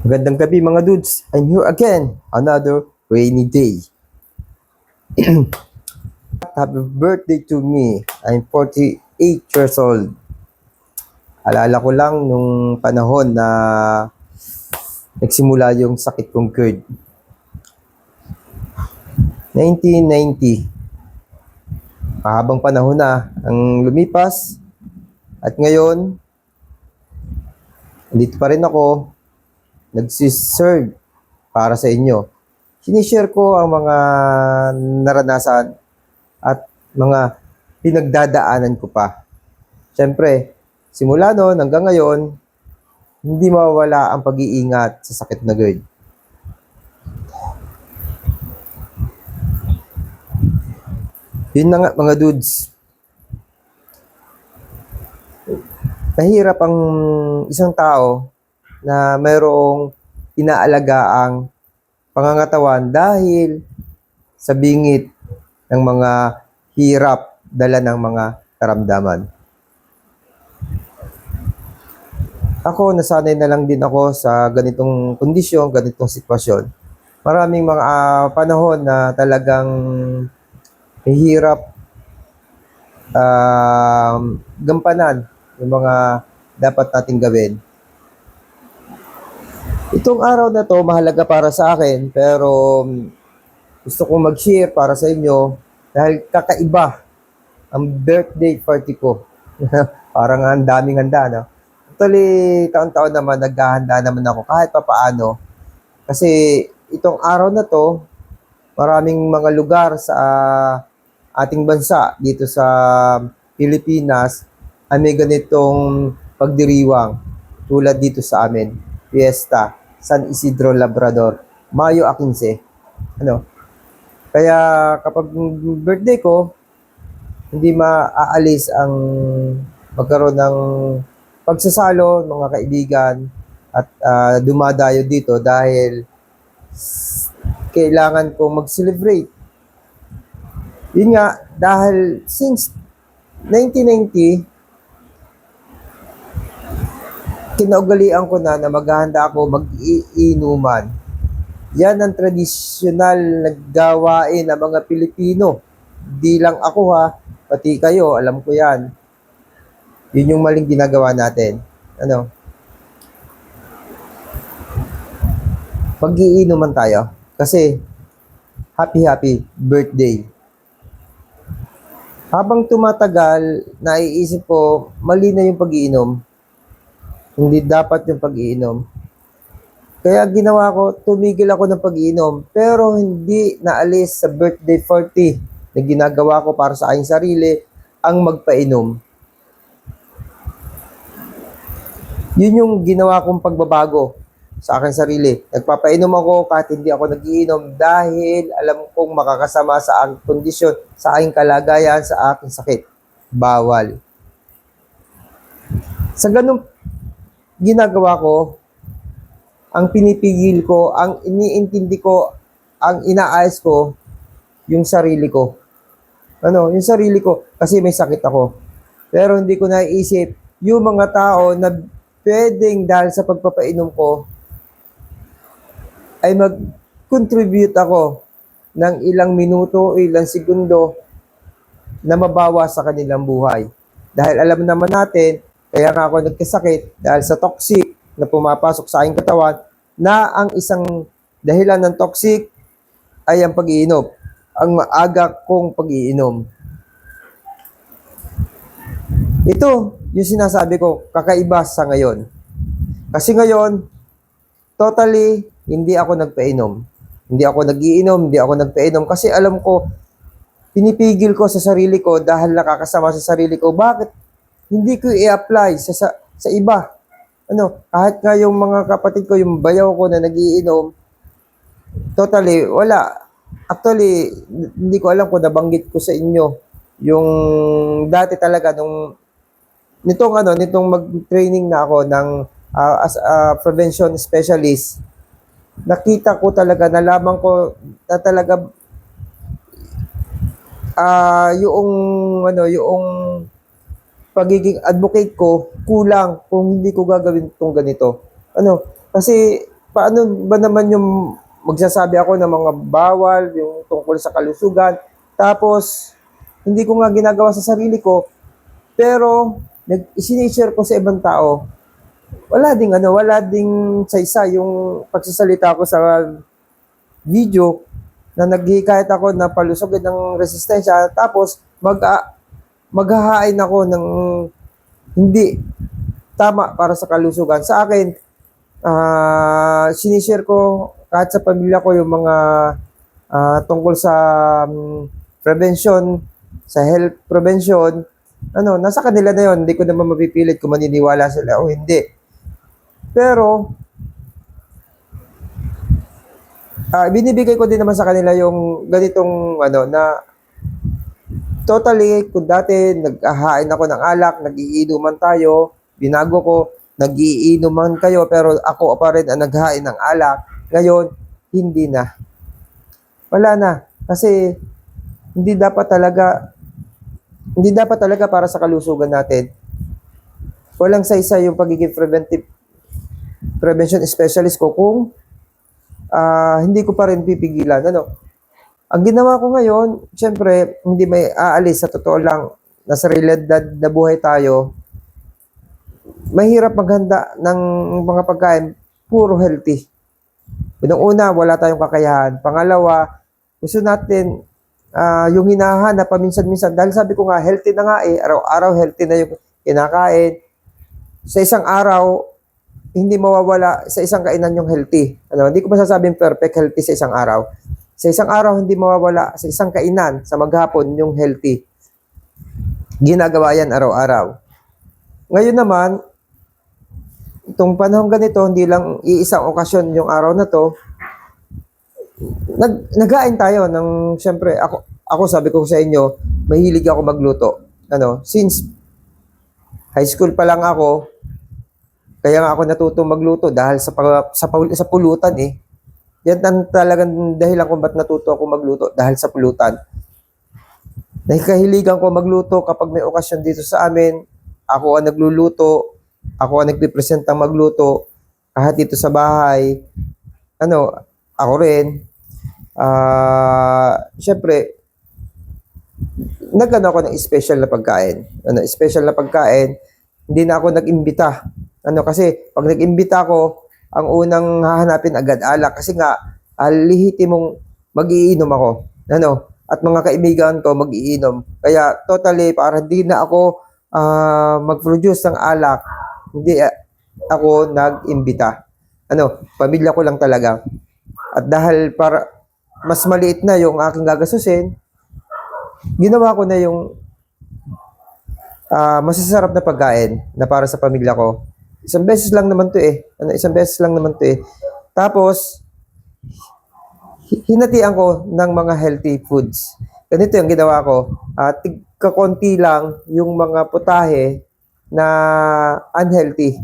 Magandang gabi mga dudes. I'm here again. Another rainy day. Happy birthday to me. I'm 48 years old. Alala ko lang nung panahon na nagsimula yung sakit kong GERD. 1990. Mahabang panahon na ang lumipas. At ngayon, dito pa rin ako. Nagsiserve para sa inyo. Sinishare ko ang mga naranasan at mga pinagdadaanan ko pa. Siyempre, simula noon hanggang ngayon, hindi mawawala ang pag-iingat sa sakit na GERD. Yun na nga mga dudes. Mahirap ang isang tao na mayroong inaalagaang pangangatawan dahil sa bingit ng mga hirap dala ng mga karamdaman. Ako, nasanay na lang din ako sa ganitong kondisyon, ganitong sitwasyon. Maraming mga panahon na talagang mahirap gampanan yung mga dapat nating gawin. Itong araw na to mahalaga para sa akin, pero gusto kong mag-share para sa inyo dahil kakaiba ang birthday party ko. Parang ang daming handa, no? Actually, taon-taon naman naghahanda naman ako kahit papaano. Kasi itong araw na to, maraming mga lugar sa ating bansa dito sa Pilipinas ay may ganitong pagdiriwang tulad dito sa amin. Fiesta, San Isidro Labrador, Mayo 15. Ano? Kaya kapag birthday ko, hindi maaalis ang magkaroon ng pagsasalo, mga kaibigan, at dumadayo dito dahil kailangan kong mag-celebrate. Yun nga, dahil since 1990, kinaugalian ko na maghahanda ako mag-iinuman. Yan ang tradisyonal na gawain ng mga Pilipino. Di lang ako ha, pati kayo, alam ko yan. Yun yung maling ginagawa natin. Ano? Mag-iinuman tayo. Kasi, happy birthday. Habang tumatagal, naiisip ko, mali na yung pag-iinom. Hindi dapat yung pag-iinom. Kaya ginawa ko, tumigil ako ng pag-iinom. Pero hindi naalis sa birthday party na ginagawa ko para sa aking sarili ang magpainom. Yun yung ginawa kong pagbabago sa aking sarili. Nagpapainom ako kahit hindi ako nagiinom dahil alam kong makakasama sa aking kondisyon, sa aking kalagayan, sa aking sakit. Bawal. Sa ganung ginagawa ko, ang pinipigil ko, ang iniintindi ko, ang inaayos ko, yung sarili ko. Ano, yung sarili ko, kasi may sakit ako. Pero hindi ko naiisip, yung mga tao na pwedeng dahil sa pagpapainom ko, ay mag-contribute ako ng ilang minuto, ilang segundo na mabawas sa kanilang buhay. Dahil alam naman natin, kaya nga ako nagkasakit dahil sa toxic na pumapasok sa aking katawan na ang isang dahilan ng toxic ay ang pag-iinom. Ang maaga kong pag-iinom. Ito, yung sinasabi ko, kakaiba sa ngayon. Kasi ngayon, totally, hindi ako nagpainom. Hindi ako nagiinom, hindi ako nagpainom. Kasi alam ko, pinipigil ko sa sarili ko dahil nakakasama sa sarili ko. Bakit? Hindi ko i-apply sa iba. Ano, kahit nga yung mga kapatid ko, yung bayaw ko na nagiinom, totally, wala. Actually, hindi ko alam kung nabanggit ko sa inyo. Yung dati talaga, nitong mag-training na ako as a prevention specialist, nakita ko talaga, nalaman ko na talaga yung pagiging advocate ko kulang kung hindi ko gagawin itong ganito. Kasi paano ba naman yung magsasabi ako ng mga bawal, yung tungkol sa kalusugan, tapos hindi ko nga ginagawa sa sarili ko, pero sinishare ko sa ibang tao. Wala ding saysa yung pagsasalita ko sa video na naghihikayat ako na palusogin ng resistensya, tapos maghahain ako ng hindi tama para sa kalusugan. Sa akin, sinishare ko kahit sa pamilya ko yung mga tungkol sa prevention, sa health prevention. Nasa kanila na yun. Hindi ko naman mapipilit kung maniniwala sila o hindi. Pero, binibigay ko din naman sa kanila yung ganitong na totally, kung dati naghahain ako ng alak, nagiinuman tayo, binago ko, nagiinuman kayo, pero ako pa rin ang naghahain ng alak. Ngayon, hindi na. Wala na. Kasi, hindi dapat talaga para sa kalusugan natin. Walang saysa yung pagiging prevention specialist ko kung hindi ko pa rin pipigilan. Ang ginawa ko ngayon, syempre, hindi may aalis. Sa totoo lang, nasa realidad na buhay tayo, mahirap maghanda ng mga pagkain, puro healthy. Unang-una, wala tayong kakayahan. Pangalawa, gusto natin yung hinahanap paminsan-minsan. Dahil sabi ko nga, healthy na nga araw-araw healthy na yung kinakain. Sa isang araw, hindi mawawala sa isang kainan yung healthy. Hindi ko masasabing perfect healthy sa isang araw. Sa isang araw, hindi mawawala sa isang kainan, sa maghapon, yung healthy. Ginagawa yan araw-araw. Ngayon naman, itong panahon ganito, hindi lang iisang okasyon yung araw na to, naghain tayo ng, syempre, ako sabi ko sa inyo, mahilig ako magluto. Since high school pa lang ako, kaya nga ako natutong magluto dahil sa pulutan eh. Yan ang talagang dahilan kung ba't natuto ako magluto, dahil sa pulutan. Kahiligan ko magluto kapag may okasyon dito sa amin. Ako ang nagluluto, ako ang nagpipresent ng magluto, kahit dito sa bahay. Ako rin. Siyempre, nagano ako ng special na pagkain. Special na pagkain, hindi na ako nag-imbita. Kasi pag nag-imbita ako, ang unang hahanapin agad alak. Kasi nga, lihiti mong mag-iinom ako. At mga kaibigan ko mag-iinom. Kaya totally, para hindi na ako mag-produce ng alak, hindi ako nag-imbita. Pamilya ko lang talaga. At dahil para mas maliit na yung aking gagasusin, ginawa ko na yung masasarap na pagkain na para sa pamilya ko. Isang beses lang naman to eh. Tapos, hinatian ko ng mga healthy foods. Ganito yung ginawa ko. Kakonti lang yung mga putahe na unhealthy.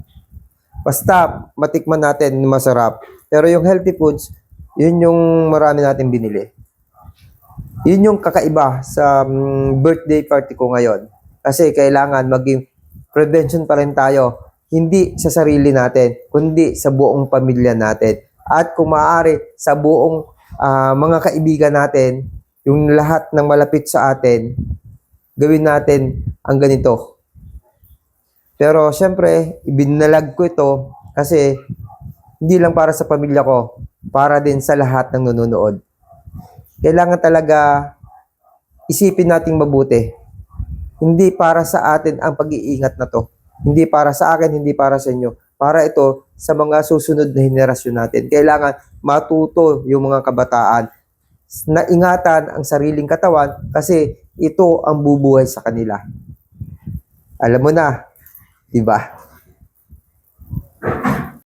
Basta matikman natin masarap. Pero yung healthy foods, yun yung marami natin binili. Yun yung kakaiba sa birthday party ko ngayon. Kasi kailangan maging prevention pa rin tayo. Hindi sa sarili natin, kundi sa buong pamilya natin. At kung maaari, sa buong mga kaibigan natin, yung lahat ng malapit sa atin, gawin natin ang ganito. Pero syempre, ibinalag ko ito kasi hindi lang para sa pamilya ko, para din sa lahat ng nanonood. Kailangan talaga isipin nating mabuti. Hindi para sa atin ang pag-iingat na to. Hindi para sa akin, hindi para sa inyo. Para ito sa mga susunod na henerasyon natin. Kailangan matuto yung mga kabataan na ingatan ang sariling katawan kasi ito ang bubuhay sa kanila. Alam mo na, di ba?